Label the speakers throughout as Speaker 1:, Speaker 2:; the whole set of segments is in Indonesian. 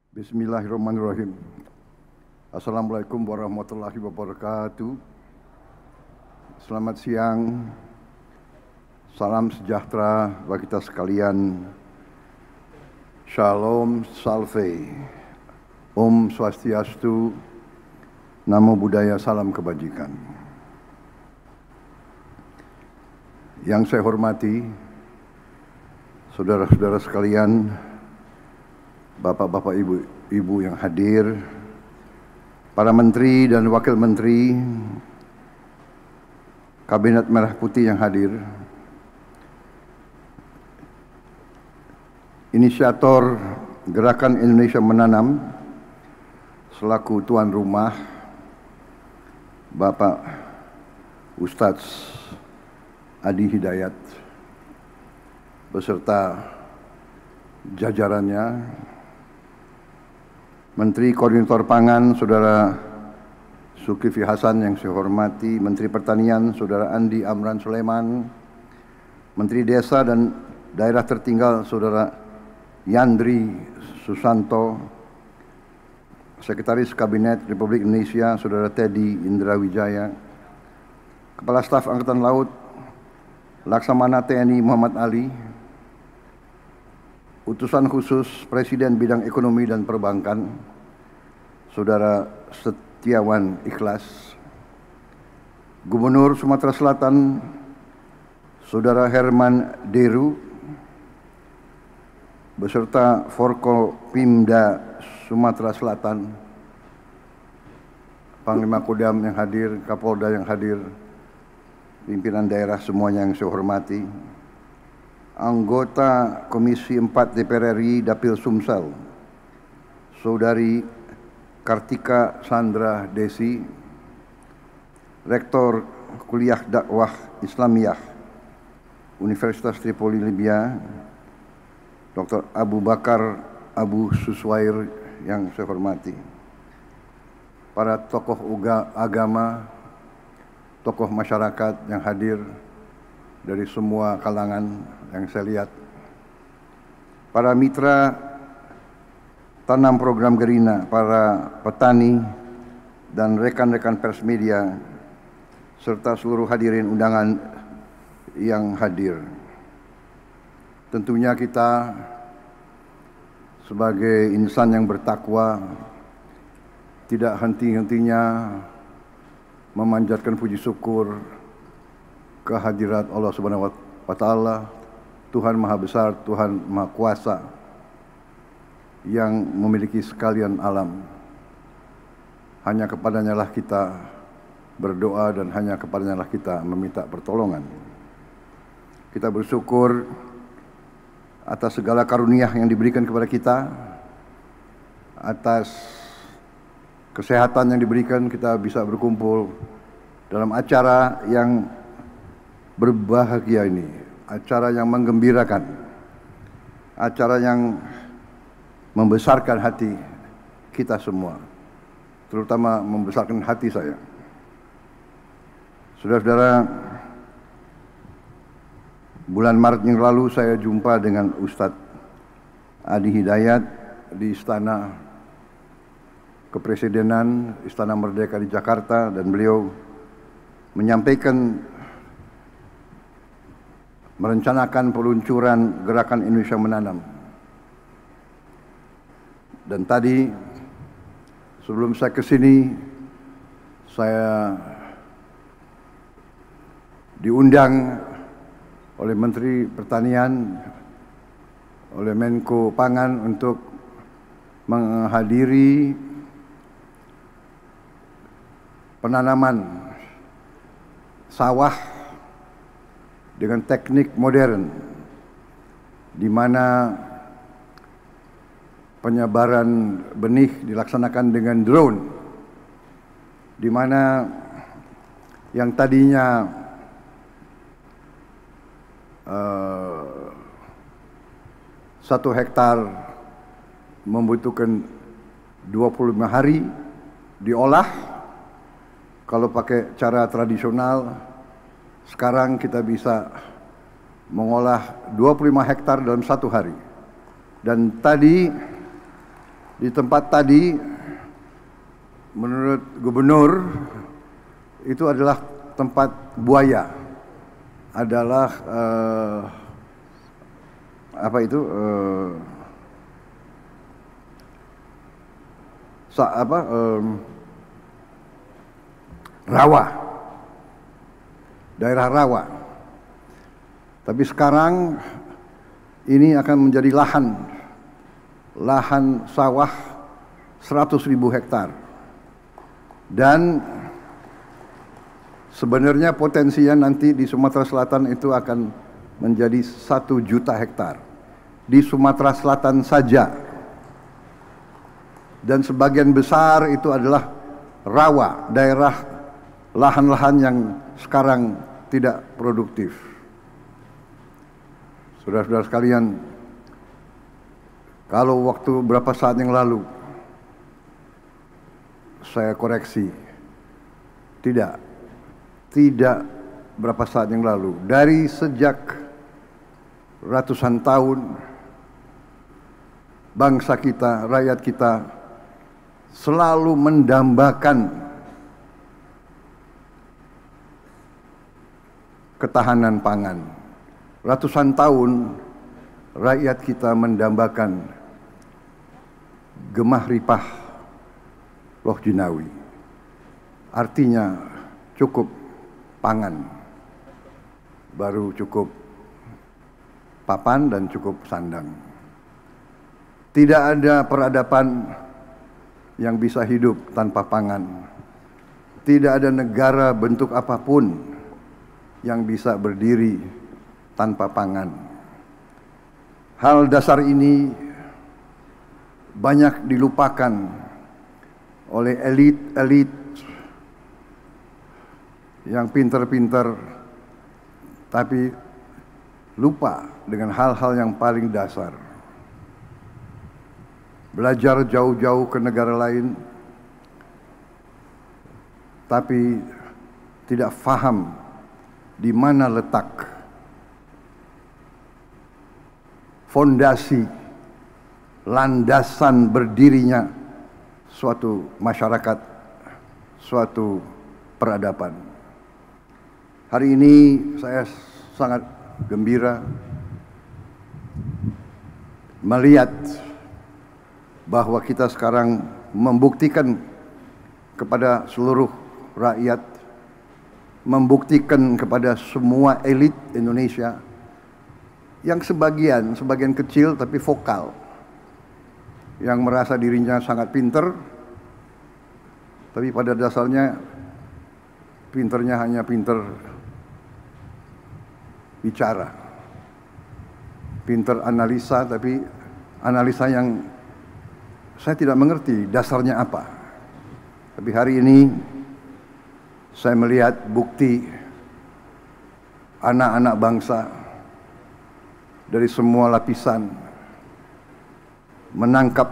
Speaker 1: Bismillahirrahmanirrahim. Assalamualaikum warahmatullahi wabarakatuh. Selamat siang. Salam sejahtera bagi kita sekalian. Shalom Salve. Om Swastiastu. Namo Buddhaya, salam kebajikan. Yang saya hormati, saudara-saudara sekalian, bapak-bapak, ibu-ibu yang hadir, para menteri dan wakil menteri, Kabinet Merah Putih yang hadir, inisiator Gerakan Indonesia Menanam selaku tuan rumah, Bapak Ustadz Adi Hidayat beserta jajarannya, Menteri Koordinator Pangan, Saudara Zulkifli Hasan yang saya hormati, Menteri Pertanian, Saudara Andi Amran Sulaiman, Menteri Desa dan Daerah Tertinggal, Saudara Yandri Susanto, Sekretaris Kabinet Republik Indonesia, Saudara Teddy Indra Wijaya, Kepala Staf Angkatan Laut, Laksamana TNI Muhammad Ali, Utusan Khusus Presiden Bidang Ekonomi dan Perbankan, Saudara Setiawan Ikhlas, Gubernur Sumatera Selatan, Saudara Herman Deru, beserta Forkopimda Sumatera Selatan, Panglima Kodam yang hadir, Kapolda yang hadir, pimpinan daerah semuanya yang saya hormati, anggota Komisi 4 DPR RI Dapil Sumsel, Saudari Kartika Sandra Desi, Rektor Kuliah Dakwah Islamiyah Universitas Tripoli Libya, Dr. Abu Bakar Abu Suswair yang saya hormati, para tokoh agama, tokoh masyarakat yang hadir dari semua kalangan yang saya lihat, para mitra tanam program Gerina, para petani dan rekan-rekan pers media, serta seluruh hadirin undangan yang hadir. Tentunya kita sebagai insan yang bertakwa tidak henti-hentinya memanjatkan puji syukur kehadirat Allah Subhanahu wa Ta'ala, Tuhan Maha Besar, Tuhan Maha Kuasa yang memiliki sekalian alam. Hanya kepadanya lah kita berdoa dan hanya kepadanya lah kita meminta pertolongan. Kita bersyukur atas segala karunia yang diberikan kepada kita, atas kesehatan yang diberikan, kita bisa berkumpul dalam acara yang berbahagia ini, acara yang menggembirakan, acara yang membesarkan hati kita semua, terutama membesarkan hati saya. Saudara-saudara, bulan Maret yang lalu saya jumpa dengan Ustadz Adi Hidayat di Istana Kepresidenan, Istana Merdeka di Jakarta, dan beliau menyampaikan merencanakan peluncuran Gerakan Indonesia Menanam. Dan tadi sebelum saya ke sini, saya diundang oleh Menteri Pertanian, oleh Menko Pangan untuk menghadiri penanaman sawah dengan teknik modern, di mana penyebaran benih dilaksanakan dengan drone, di mana yang tadinya 1 hektar membutuhkan 25 hari diolah. Kalau pakai cara tradisional, sekarang kita bisa mengolah 25 hektar dalam 1 hari. Dan tadi Di tempat tadi, menurut gubernur, itu adalah tempat buaya, adalah rawa, daerah rawa. Tapi sekarang ini akan menjadi lahan sawah 100.000 hektar. Dan sebenarnya potensinya nanti di Sumatera Selatan itu akan menjadi 1 juta hektar. Di Sumatera Selatan saja. Dan sebagian besar itu adalah rawa, daerah lahan-lahan yang sekarang tidak produktif. Saudara-saudara sekalian, kalau waktu beberapa saat yang lalu saya koreksi, tidak berapa saat yang lalu, dari sejak ratusan tahun bangsa kita, rakyat kita selalu mendambakan ketahanan pangan. Ratusan tahun rakyat kita mendambakan gemah ripah loh jinawi. Artinya cukup pangan, baru cukup papan dan cukup sandang. Tidak ada peradaban yang bisa hidup tanpa pangan. Tidak ada negara bentuk apapun yang bisa berdiri tanpa pangan. Hal dasar ini banyak dilupakan oleh elit-elit yang pintar-pintar, tapi lupa dengan hal-hal yang paling dasar. Belajar jauh-jauh ke negara lain, tapi tidak faham di mana letak fondasi, landasan berdirinya suatu masyarakat, suatu peradaban. Hari ini saya sangat gembira melihat bahwa kita sekarang membuktikan kepada seluruh rakyat, membuktikan kepada semua elit Indonesia yang sebagian kecil tapi vokal, yang merasa dirinya sangat pinter, tapi pada dasarnya pinternya hanya pinter bicara, pinter analisa, tapi analisa yang saya tidak mengerti dasarnya apa. Tapi hari ini saya melihat bukti anak-anak bangsa dari semua lapisan menangkap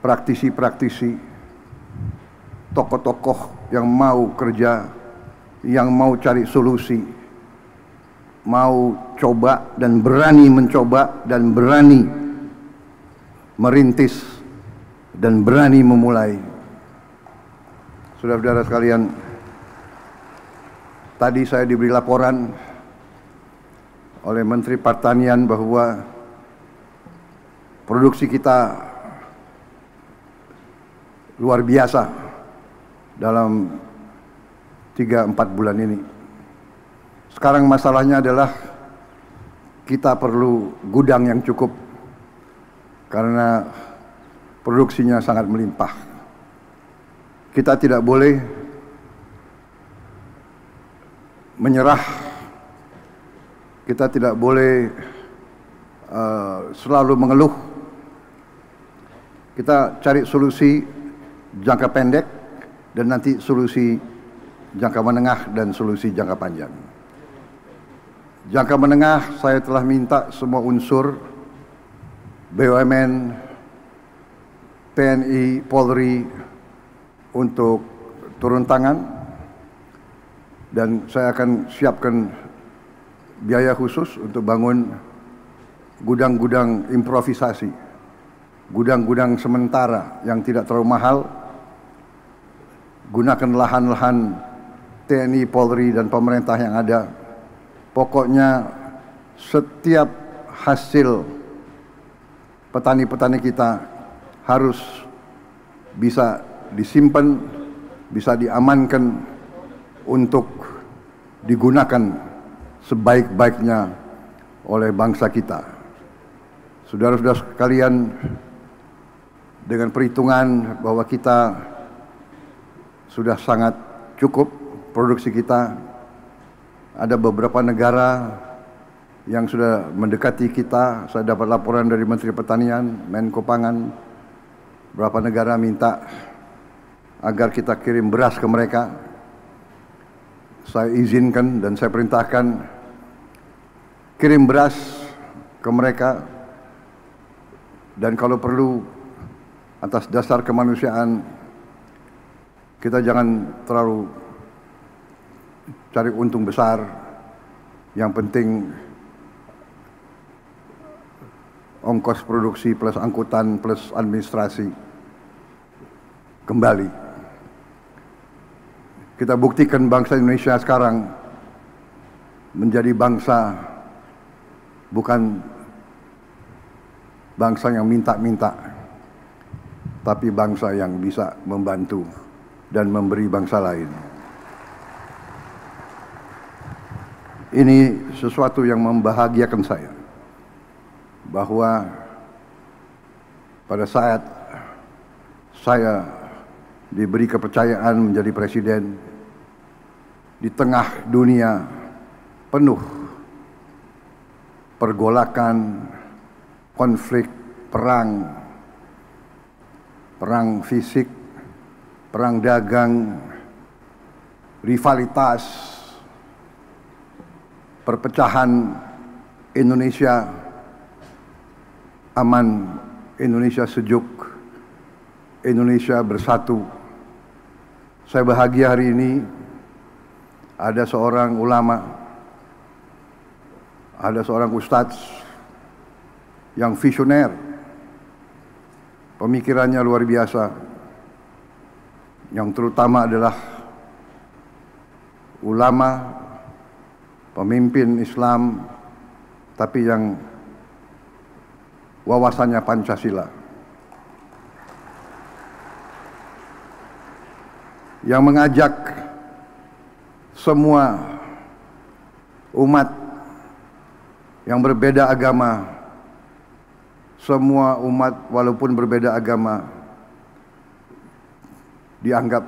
Speaker 1: praktisi-praktisi, tokoh-tokoh yang mau kerja, yang mau cari solusi, mau coba dan berani mencoba dan berani merintis dan berani memulai. Saudara-saudara sekalian, tadi saya diberi laporan oleh Menteri Pertanian bahwa produksi kita luar biasa dalam 3-4 bulan ini. Sekarang masalahnya adalah kita perlu gudang yang cukup karena produksinya sangat melimpah. Kita tidak boleh menyerah, kita tidak boleh selalu mengeluh. Kita cari solusi jangka pendek dan nanti solusi jangka menengah dan solusi jangka panjang. Jangka menengah saya telah minta semua unsur BUMN, TNI, Polri untuk turun tangan, dan saya akan siapkan biaya khusus untuk bangun gudang-gudang improvisasi, gudang-gudang sementara yang tidak terlalu mahal. Gunakan lahan-lahan TNI, Polri, dan pemerintah yang ada. Pokoknya setiap hasil petani-petani kita harus bisa disimpan, bisa diamankan untuk digunakan sebaik-baiknya oleh bangsa kita. Saudara-saudara sekalian, dengan perhitungan bahwa kita sudah sangat cukup produksi kita, ada beberapa negara yang sudah mendekati kita. Saya dapat laporan dari Menteri Pertanian, Menko Pangan, beberapa negara minta agar kita kirim beras ke mereka. Saya izinkan dan saya perintahkan kirim beras ke mereka, dan kalau perlu atas dasar kemanusiaan kita jangan terlalu cari untung besar. Yang penting ongkos produksi plus angkutan plus administrasi kembali. Kita buktikan bangsa Indonesia sekarang menjadi bangsa, bukan bangsa yang minta-minta, tapi bangsa yang bisa membantu dan memberi bangsa lain. Ini sesuatu yang membahagiakan saya, bahwa pada saat saya diberi kepercayaan menjadi presiden di tengah dunia penuh pergolakan, konflik, perang fisik, perang dagang, rivalitas, perpecahan. Indonesia aman, Indonesia sejuk, Indonesia bersatu. Saya bahagia hari ini ada seorang ulama, ada seorang ustadz yang visioner, pemikirannya luar biasa, yang terutama adalah ulama, pemimpin Islam, tapi yang wawasannya Pancasila, yang mengajak semua umat yang berbeda agama, semua umat walaupun berbeda agama dianggap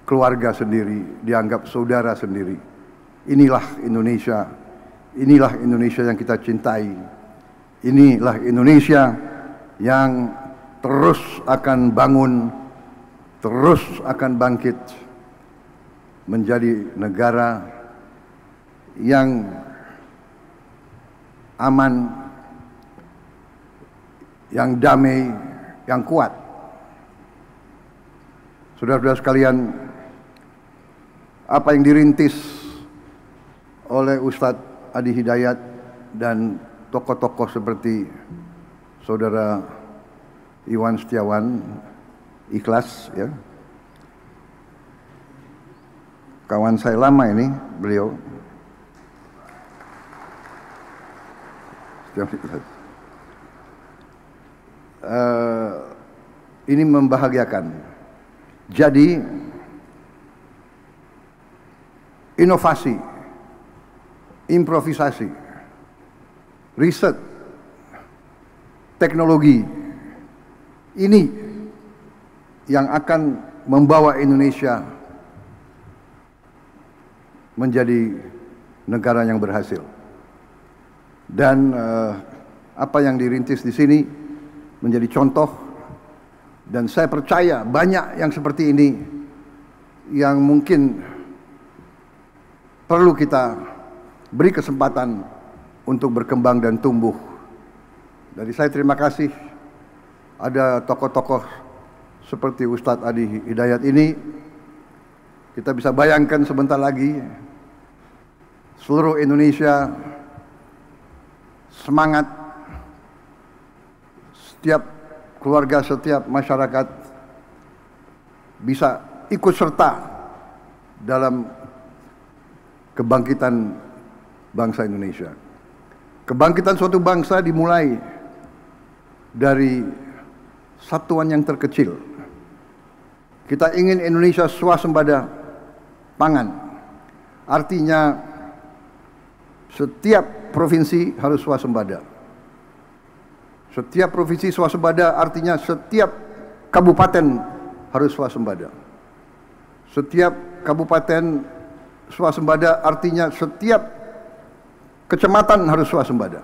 Speaker 1: keluarga sendiri, dianggap saudara sendiri. Inilah Indonesia, inilah Indonesia yang kita cintai, inilah Indonesia yang terus akan bangun, terus akan bangkit menjadi negara yang aman, yang damai, yang kuat. Saudara-saudara sekalian, apa yang dirintis oleh Ustadz Adi Hidayat dan tokoh-tokoh seperti Saudara Iwan Setiawan, ikhlas ya. Kawan saya lama ini beliau. Ini membahagiakan. Jadi inovasi, improvisasi, riset, teknologi ini yang akan membawa Indonesia menjadi negara yang berhasil. Dan apa yang dirintis di sini menjadi contoh, dan saya percaya banyak yang seperti ini yang mungkin perlu kita beri kesempatan untuk berkembang dan tumbuh. Dari saya terima kasih ada tokoh-tokoh seperti Ustadz Adi Hidayat ini. Kita bisa bayangkan sebentar lagi seluruh Indonesia semangat setiap keluarga, setiap masyarakat bisa ikut serta dalam kebangkitan bangsa Indonesia. Kebangkitan suatu bangsa dimulai dari satuan yang terkecil. Kita ingin Indonesia swasembada pangan. Artinya setiap provinsi harus swasembada. Setiap provinsi swasembada artinya setiap kabupaten harus swasembada. Setiap kabupaten swasembada artinya setiap kecamatan harus swasembada.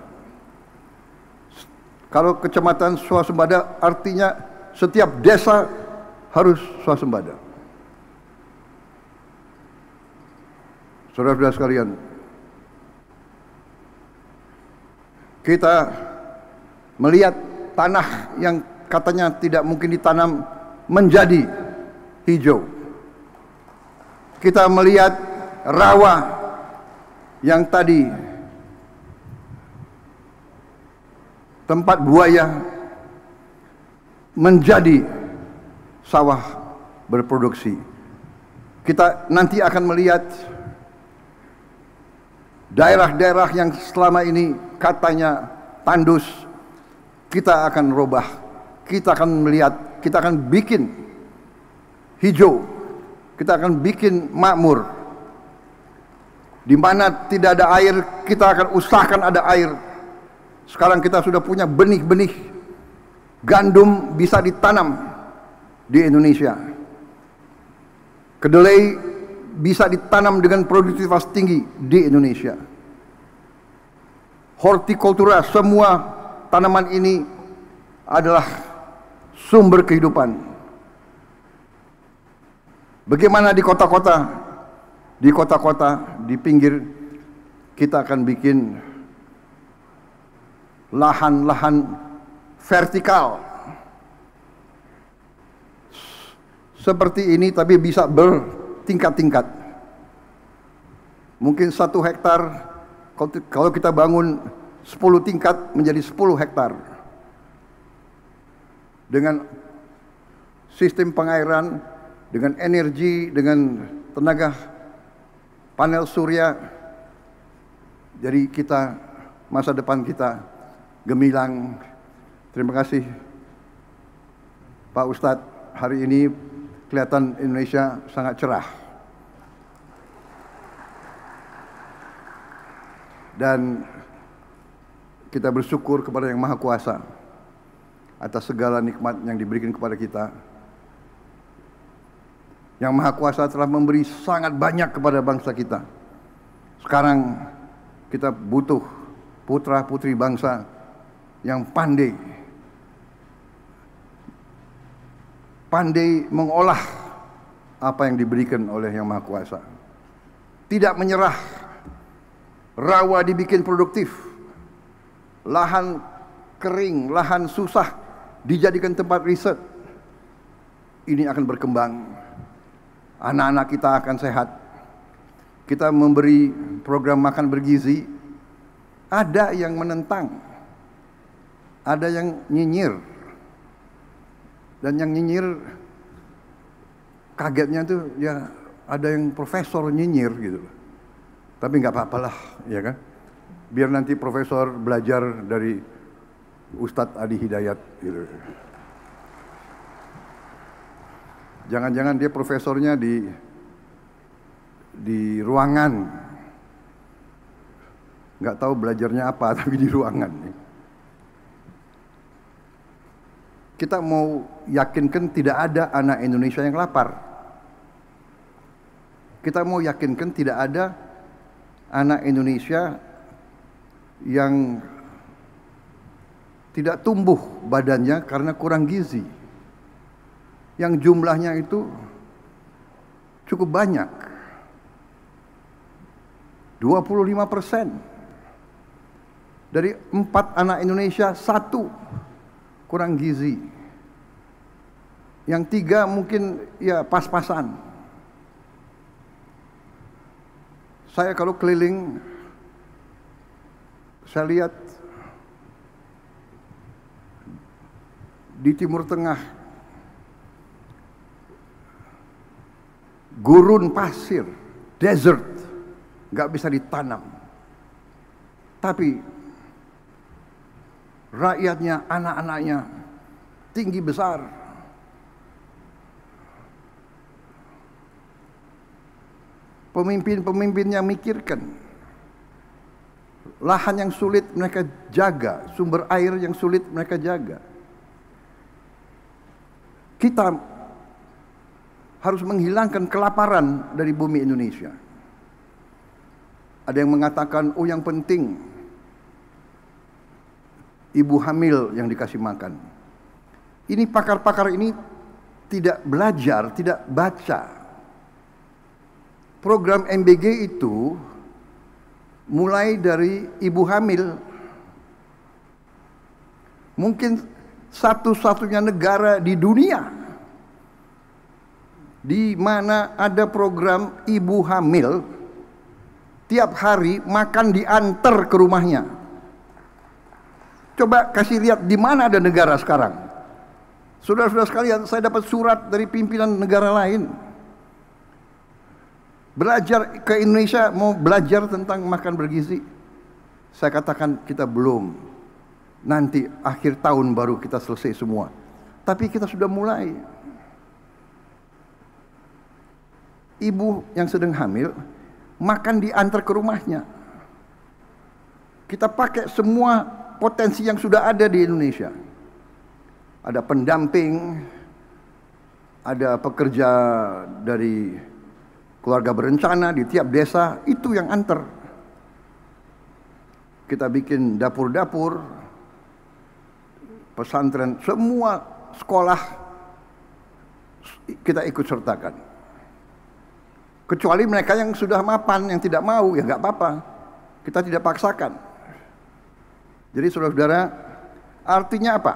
Speaker 1: Kalau kecamatan swasembada artinya setiap desa harus swasembada. Saudara-saudara sekalian, kita melihat tanah yang katanya tidak mungkin ditanam menjadi hijau. Kita melihat rawa yang tadi tempat buaya menjadi sawah berproduksi. Kita nanti akan melihat daerah-daerah yang selama ini katanya tandus, kita akan robah, kita akan melihat, kita akan bikin hijau, kita akan bikin makmur. Di mana tidak ada air, kita akan usahakan ada air. Sekarang kita sudah punya benih-benih gandum bisa ditanam di Indonesia. Kedelai bisa ditanam dengan produktivitas tinggi di Indonesia. Hortikultura, semua tanaman ini adalah sumber kehidupan. Bagaimana di kota-kota? Di kota-kota, di pinggir, kita akan bikin lahan-lahan vertikal. Seperti ini, tapi bisa bertingkat-tingkat. Mungkin 1 hektar, kalau kita bangun 10 tingkat menjadi 10 hektar. Dengan sistem pengairan, dengan energi, dengan tenaga panel surya. Jadi kita, masa depan kita gemilang. Terima kasih Pak Ustadz, hari ini kelihatan Indonesia sangat cerah. Dan kita bersyukur kepada Yang Maha Kuasa atas segala nikmat yang diberikan kepada kita. Yang Maha Kuasa telah memberi sangat banyak kepada bangsa kita. Sekarang kita butuh putra-putri bangsa yang pandai mengolah apa yang diberikan oleh Yang Maha Kuasa. Tidak menyerah, rawa dibikin produktif, lahan kering, lahan susah dijadikan tempat riset. Ini akan berkembang. Anak-anak kita akan sehat. Kita memberi program makan bergizi. Ada yang menentang, ada yang nyinyir. Dan yang nyinyir, kagetnya tuh ya ada yang profesor nyinyir gitu. Tapi nggak apa-apalah, ya kan? Biar nanti profesor belajar dari Ustadz Adi Hidayat gitu. Jangan-jangan dia profesornya di ruangan, nggak tahu belajarnya apa, tapi di ruangan. Kita mau yakinkan tidak ada anak Indonesia yang lapar. Kita mau yakinkan tidak ada anak Indonesia yang tidak tumbuh badannya karena kurang gizi. Yang jumlahnya itu cukup banyak. 25%. Dari 4 anak Indonesia, 1 kurang gizi. Yang 3 mungkin ya pas-pasan. Saya kalau keliling, saya lihat di Timur Tengah, gurun pasir, desert, nggak bisa ditanam. Tapi rakyatnya, anak-anaknya tinggi besar. Pemimpin-pemimpinnya mikirkan lahan yang sulit mereka jaga, sumber air yang sulit mereka jaga. Kita harus menghilangkan kelaparan dari bumi Indonesia. Ada yang mengatakan, oh yang penting ibu hamil yang dikasih makan. Ini pakar-pakar ini tidak belajar, tidak baca. Program MBG itu mulai dari ibu hamil. Mungkin satu-satunya negara di dunia di mana ada program ibu hamil tiap hari makan diantar ke rumahnya. Coba kasih lihat di mana ada negara sekarang. Saudara-saudara sekalian, saya dapat surat dari pimpinan negara lain. Belajar ke Indonesia, mau belajar tentang makan bergizi. Saya katakan kita belum. Nanti akhir tahun baru kita selesai semua. Tapi kita sudah mulai. Ibu yang sedang hamil makan diantar ke rumahnya. Kita pakai semua potensi yang sudah ada di Indonesia. Ada pendamping, ada pekerja dari keluarga berencana di tiap desa, itu yang antar. Kita bikin dapur-dapur, pesantren, semua sekolah kita ikut sertakan. Kecuali mereka yang sudah mapan, yang tidak mau, ya nggak apa-apa. Kita tidak paksakan. Jadi saudara-saudara, artinya apa?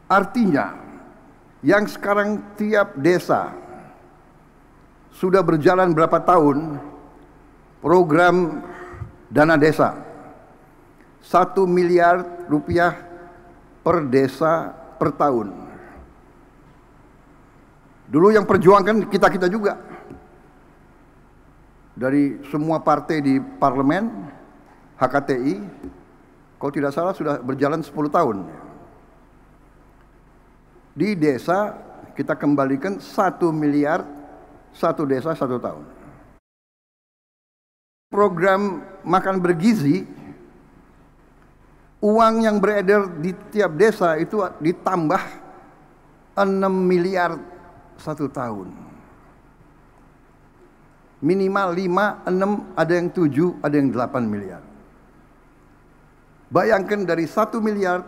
Speaker 1: Artinya, yang sekarang tiap desa sudah berjalan berapa tahun program dana desa, 1 miliar rupiah per desa per tahun. Dulu yang perjuangkan kita-kita juga. Dari semua partai di parlemen, HKTI, kalau tidak salah sudah berjalan 10 tahun. Di desa kita kembalikan 1 miliar, satu desa 1 tahun. Program makan bergizi, uang yang beredar di tiap desa itu ditambah 6 miliar 1 tahun. Minimal 5, 6, ada yang 7, ada yang 8 miliar. Bayangkan dari 1 miliar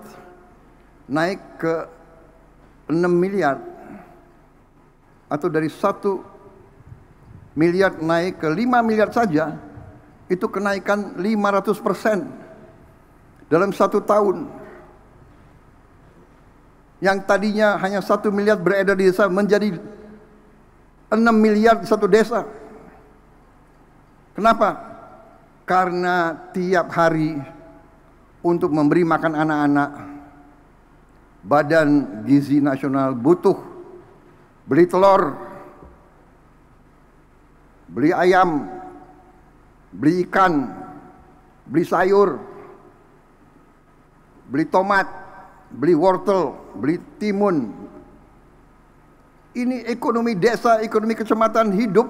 Speaker 1: naik ke 6 miliar, atau dari 1 miliar naik ke 5 miliar saja, itu kenaikan 500% dalam 1 tahun. Yang tadinya hanya 1 miliar beredar di desa menjadi 6 miliar di 1 desa. Kenapa? Karena tiap hari untuk memberi makan anak-anak, Badan Gizi Nasional butuh beli telur, beli ayam, beli ikan, beli sayur, beli tomat, beli wortel, beli timun. Ini ekonomi desa, ekonomi kecamatan hidup.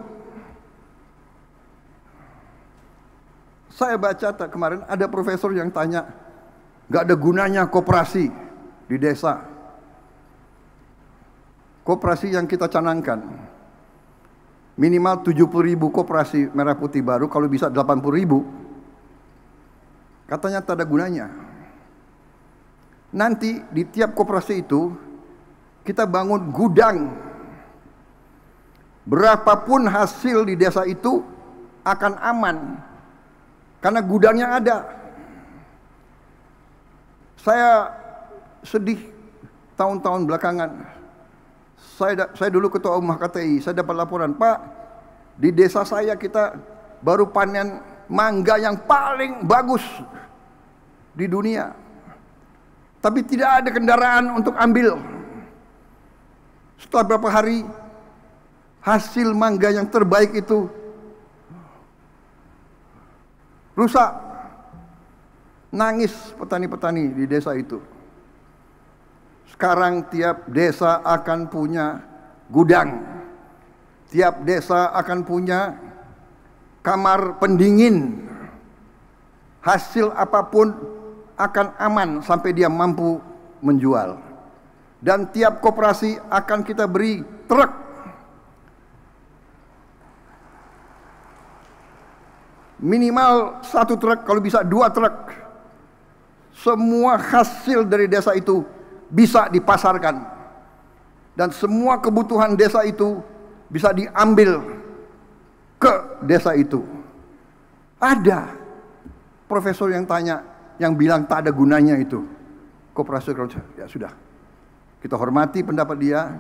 Speaker 1: Saya baca kemarin ada profesor yang tanya, nggak ada gunanya koperasi di desa. Koperasi yang kita canangkan minimal 70.000 koperasi merah putih baru, kalau bisa 80.000. Katanya tak ada gunanya. Nanti di tiap koperasi itu kita bangun gudang. Berapapun hasil di desa itu akan aman karena gudangnya ada. Saya sedih tahun-tahun belakangan. Saya dulu ketua umum HKTI, saya dapat laporan, Pak, di desa saya kita baru panen mangga yang paling bagus di dunia. tapi tidak ada kendaraan untuk ambil. Setelah beberapa hari, hasil mangga yang terbaik itu rusak. Nangis petani-petani di desa itu. Sekarang tiap desa akan punya gudang. Tiap desa akan punya kamar pendingin. Hasil apapun akan aman sampai dia mampu menjual. Dan tiap koperasi akan kita beri truk. Minimal 1 truk, kalau bisa 2 truk. Semua hasil dari desa itu bisa dipasarkan. Dan semua kebutuhan desa itu bisa diambil ke desa itu. Ada profesor yang tanya, yang bilang tak ada gunanya itu koperasi kerja. Ya sudah, kita hormati pendapat dia.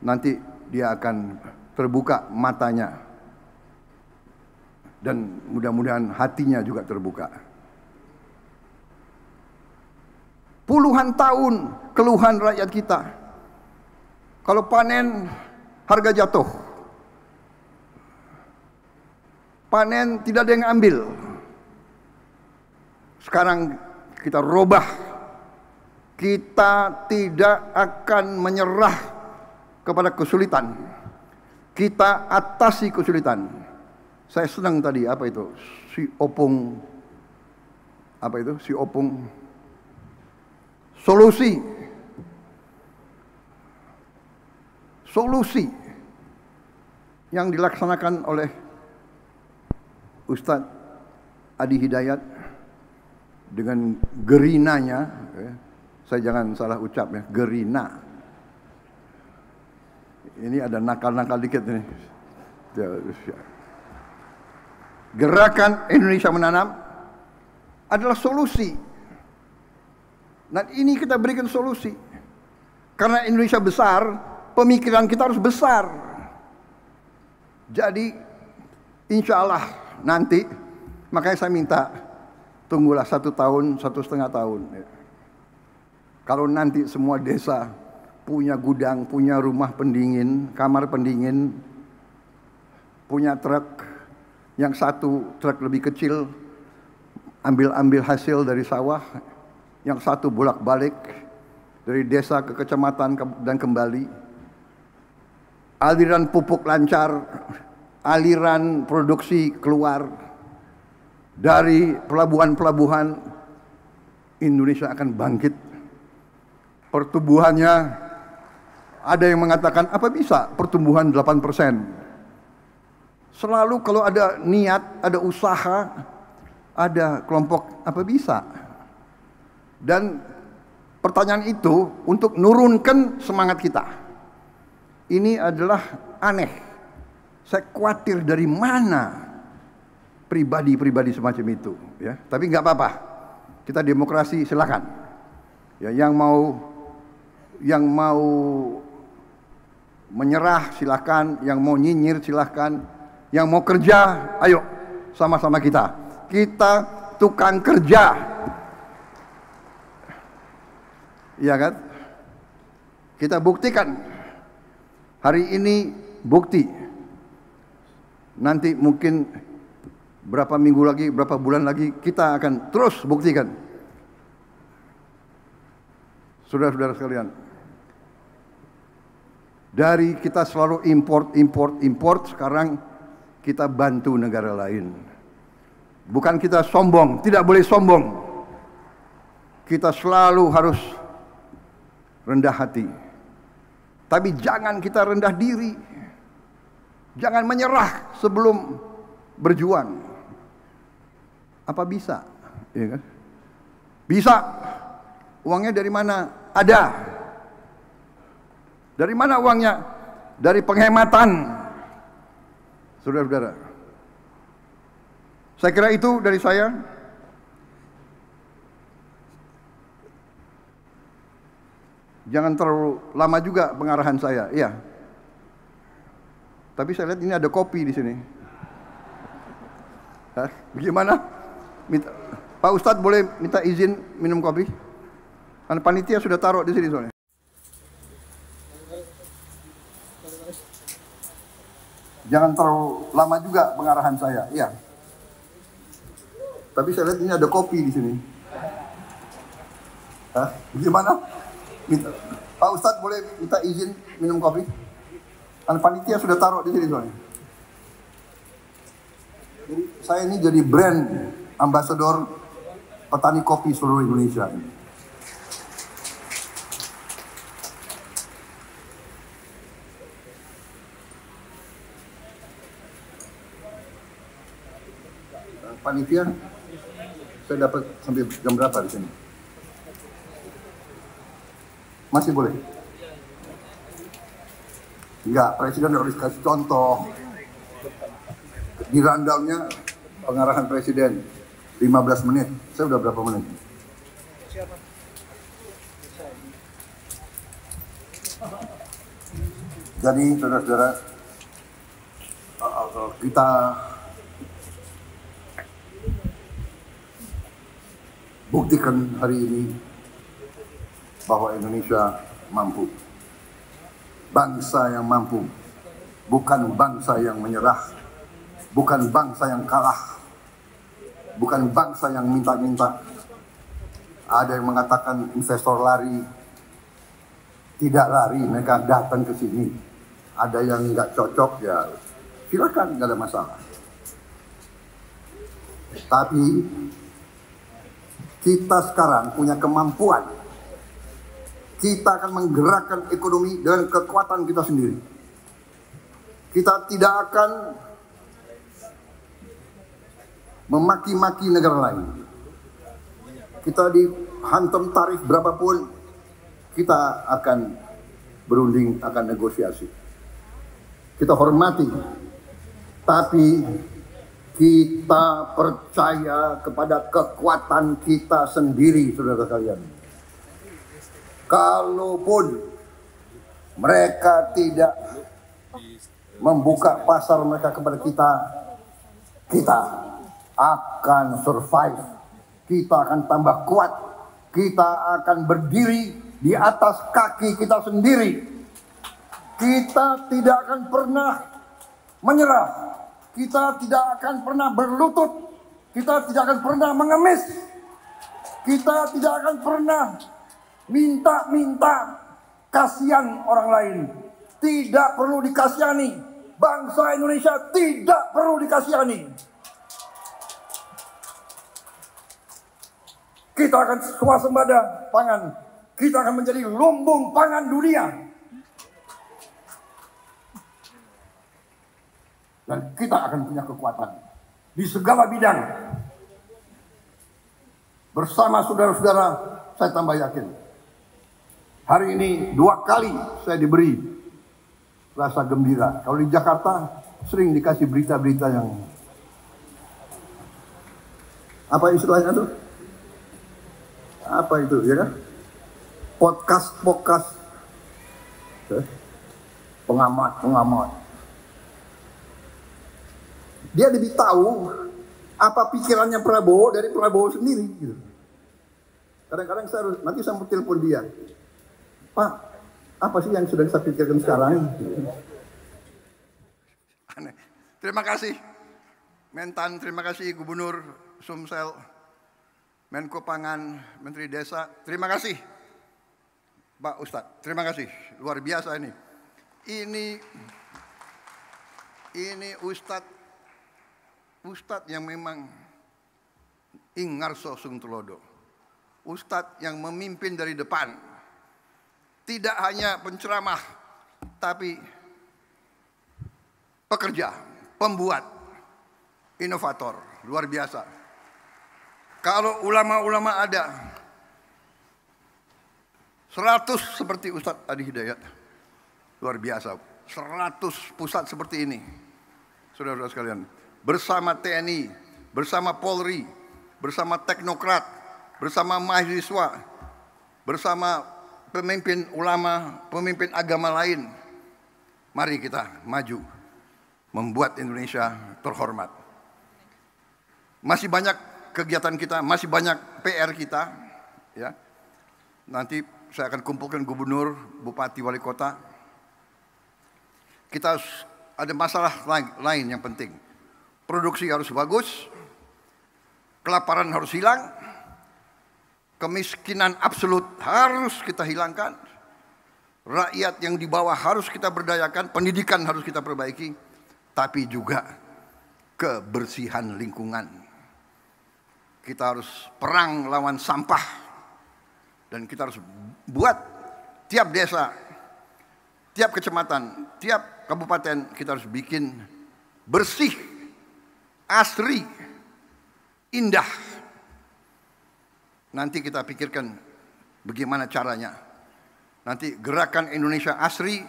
Speaker 1: Nanti dia akan terbuka matanya dan mudah-mudahan hatinya juga terbuka. Puluhan tahun keluhan rakyat kita, kalau panen harga jatuh, panen tidak ada yang ambil. Sekarang kita robah, kita tidak akan menyerah kepada kesulitan, kita atasi kesulitan. Saya senang tadi, apa itu, si Opung, apa itu, si Opung, solusi yang dilaksanakan oleh Ustadz Adi Hidayat dengan gerinanya, saya jangan salah ucap ya, gerina. Ini ada nakal-nakal dikit nih. Gerakan Indonesia Menanam adalah solusi. Dan ini kita berikan solusi. Karena Indonesia besar, pemikiran kita harus besar. Jadi insya Allah nanti, makanya saya minta tunggulah 1 tahun, 1,5 tahun. Kalau nanti semua desa punya gudang, punya rumah pendingin, kamar pendingin, punya truk, yang 1 truk lebih kecil ambil hasil dari sawah, yang 1 bolak-balik dari desa ke kecamatan dan kembali, aliran pupuk lancar, aliran produksi keluar dari pelabuhan-pelabuhan, Indonesia akan bangkit. Pertumbuhannya, ada yang mengatakan apa bisa pertumbuhan 8%. Selalu kalau ada niat, ada usaha, ada kelompok, apa bisa. Dan pertanyaan itu untuk nurunkan semangat kita. Ini adalah aneh. Saya khawatir dari mana pribadi-pribadi semacam itu, ya. Tapi nggak apa-apa. Kita demokrasi, silakan. Ya, yang mau menyerah silakan, yang mau nyinyir silakan, yang mau kerja, ayo sama-sama kita. Kita tukang kerja. Iya kan? Kita buktikan. Hari ini bukti. Nanti mungkin berapa minggu lagi, berapa bulan lagi, kita akan terus buktikan. Saudara-saudara sekalian, dari kita selalu import, sekarang kita bantu negara lain. Bukan kita sombong, tidak boleh sombong. Kita selalu harus rendah hati. Tapi jangan kita rendah diri. Jangan menyerah sebelum berjuang. Apa bisa? Ya kan? Bisa. Uangnya dari mana? Ada. Dari mana uangnya? Dari penghematan. Saudara-saudara. Saya kira itu dari saya. Jangan terlalu lama juga pengarahan saya, iya. Tapi saya lihat ini ada kopi di sini. Hah? Bagaimana? Pak Ustadz boleh minta izin minum kopi? Karena panitia sudah taruh di sini soalnya. Jangan terlalu lama juga pengarahan saya. Iya. Tapi saya lihat ini ada kopi di sini. Hah? Gimana? Pak Ustadz boleh minta izin minum kopi? Karena panitia sudah taruh di sini soalnya. Jadi saya ini jadi brand ambasador petani kopi seluruh Indonesia. Panitia, saya dapat sampai jam berapa di sini? Masih boleh? Enggak, Presiden harus kasih contoh. Di rundown-nya pengarahan Presiden 15 menit. Saya udah berapa menit? Jadi saudara-saudara, kita buktikan hari ini bahwa Indonesia mampu. Bangsa yang mampu, bukan bangsa yang menyerah, bukan bangsa yang kalah, bukan bangsa yang minta-minta. Ada yang mengatakan investor lari, tidak lari, mereka datang ke sini. Ada yang nggak cocok, ya silakan, nggak ada masalah. Tapi kita sekarang punya kemampuan. Kita akan menggerakkan ekonomi dengan kekuatan kita sendiri. Kita tidak akan memaki-maki negara lain. Kita dihantam tarif berapapun, kita akan berunding, akan negosiasi. Kita hormati, tapi kita percaya kepada kekuatan kita sendiri, saudara sekalian. Kalaupun mereka tidak membuka pasar mereka kepada kita, kita akan survive. Kita akan tambah kuat. Kita akan berdiri di atas kaki kita sendiri. Kita tidak akan pernah menyerah. Kita tidak akan pernah berlutut. Kita tidak akan pernah mengemis. Kita tidak akan pernah minta-minta kasihan orang lain. Tidak perlu dikasihani. Bangsa Indonesia tidak perlu dikasihani. Kita akan swasembada pangan. Kita akan menjadi lumbung pangan dunia. Dan kita akan punya kekuatan di segala bidang. Bersama saudara-saudara, saya tambah yakin. Hari ini 2 kali saya diberi rasa gembira. Kalau di Jakarta sering dikasih berita-berita yang apa istilahnya tuh? Apa itu, ya kan? Podcast, pengamat. Dia lebih tahu apa pikirannya Prabowo dari Prabowo sendiri. Gitu. Kadang-kadang nanti saya mau telepon dia. Pak, apa sih yang sudah saya pikirkan sekarang? Aneh. Terima kasih Mentan, terima kasih Gubernur Sumsel, Menko Pangan, Menteri Desa, terima kasih Pak Ustadz, terima kasih, luar biasa ini. Ini Ustadz yang memang ingarso sung tulodo. Ustadz yang memimpin dari depan. Tidak hanya penceramah, tapi pekerja, pembuat, inovator, luar biasa. Kalau ulama-ulama ada 100 seperti Ustadz Adi Hidayat, luar biasa. 100 pusat seperti ini, saudara-saudara sekalian. Bersama TNI, bersama Polri, bersama teknokrat, bersama mahasiswa, bersama pemimpin ulama, pemimpin agama lain. Mari kita maju, membuat Indonesia terhormat. Masih banyak kegiatan kita, masih banyak PR kita, ya. Nanti saya akan kumpulkan gubernur, bupati, wali kota. Kita harus ada masalah lain yang penting. Produksi harus bagus, kelaparan harus hilang, kemiskinan absolut harus kita hilangkan, rakyat yang di bawah harus kita berdayakan, pendidikan harus kita perbaiki, tapi juga kebersihan lingkungan. Kita harus perang lawan sampah, dan kita harus buat tiap desa, tiap kecamatan, tiap kabupaten kita harus bikin bersih, asri, indah. Nanti kita pikirkan bagaimana caranya. Nanti gerakan Indonesia Asri,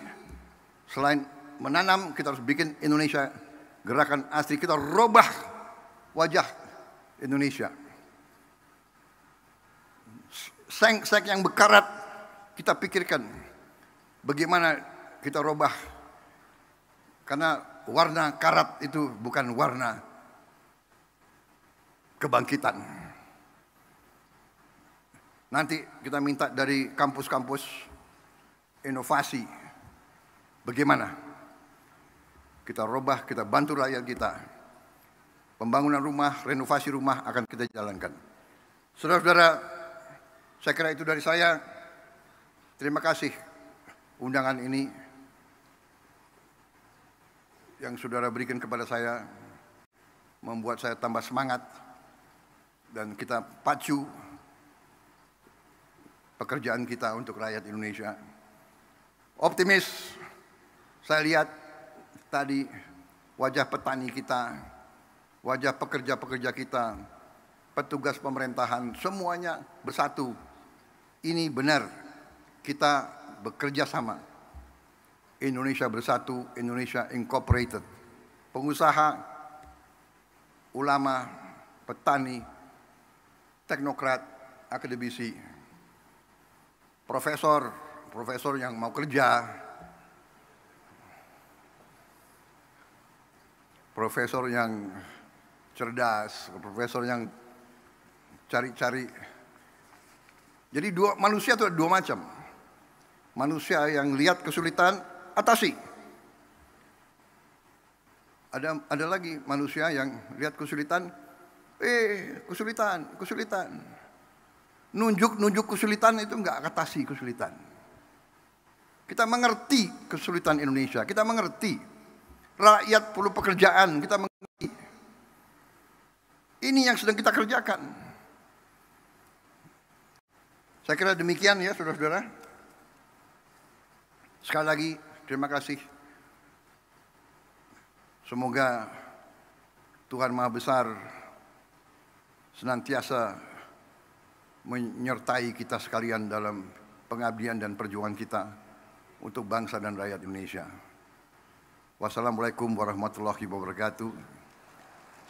Speaker 1: selain menanam, kita harus bikin Indonesia gerakan asri. Kita robah wajah Indonesia. Seng-seng yang berkarat, kita pikirkan bagaimana kita robah. Karena warna karat itu bukan warna kebangkitan. Nanti kita minta dari kampus-kampus inovasi. Bagaimana kita robah, kita bantu rakyat kita. Pembangunan rumah, renovasi rumah akan kita jalankan. Saudara-saudara, saya kira itu dari saya. Terima kasih undangan ini yang saudara berikan kepada saya, membuat saya tambah semangat, dan kita pacu pekerjaan kita untuk rakyat Indonesia. Optimis, saya lihat tadi wajah petani kita, wajah pekerja-pekerja kita, petugas pemerintahan, semuanya bersatu. Ini benar, kita bekerja sama. Indonesia bersatu, Indonesia Incorporated. Pengusaha, ulama, petani, teknokrat, akademisi, profesor yang mau kerja, profesor yang cerdas, profesor yang cari-cari. Jadi manusia itu ada dua macam. Manusia yang lihat kesulitan, atasi. Ada lagi manusia yang lihat kesulitan, kesulitan. Nunjuk kesulitan itu enggak atasi kesulitan. Kita mengerti kesulitan Indonesia, kita mengerti rakyat perlu pekerjaan, kita mengerti. Ini yang sedang kita kerjakan. Saya kira demikian ya saudara-saudara. Sekali lagi terima kasih. Semoga Tuhan Maha Besar senantiasa menyertai kita sekalian dalam pengabdian dan perjuangan kita untuk bangsa dan rakyat Indonesia. Wassalamualaikum warahmatullahi wabarakatuh.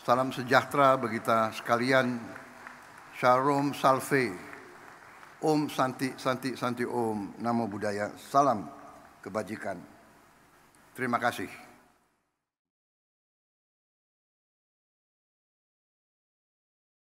Speaker 1: Salam sejahtera bagi kita sekalian. Shalom salve. Om santi santi santi om. Namo Buddhaya. Salam kebajikan. Terima kasih.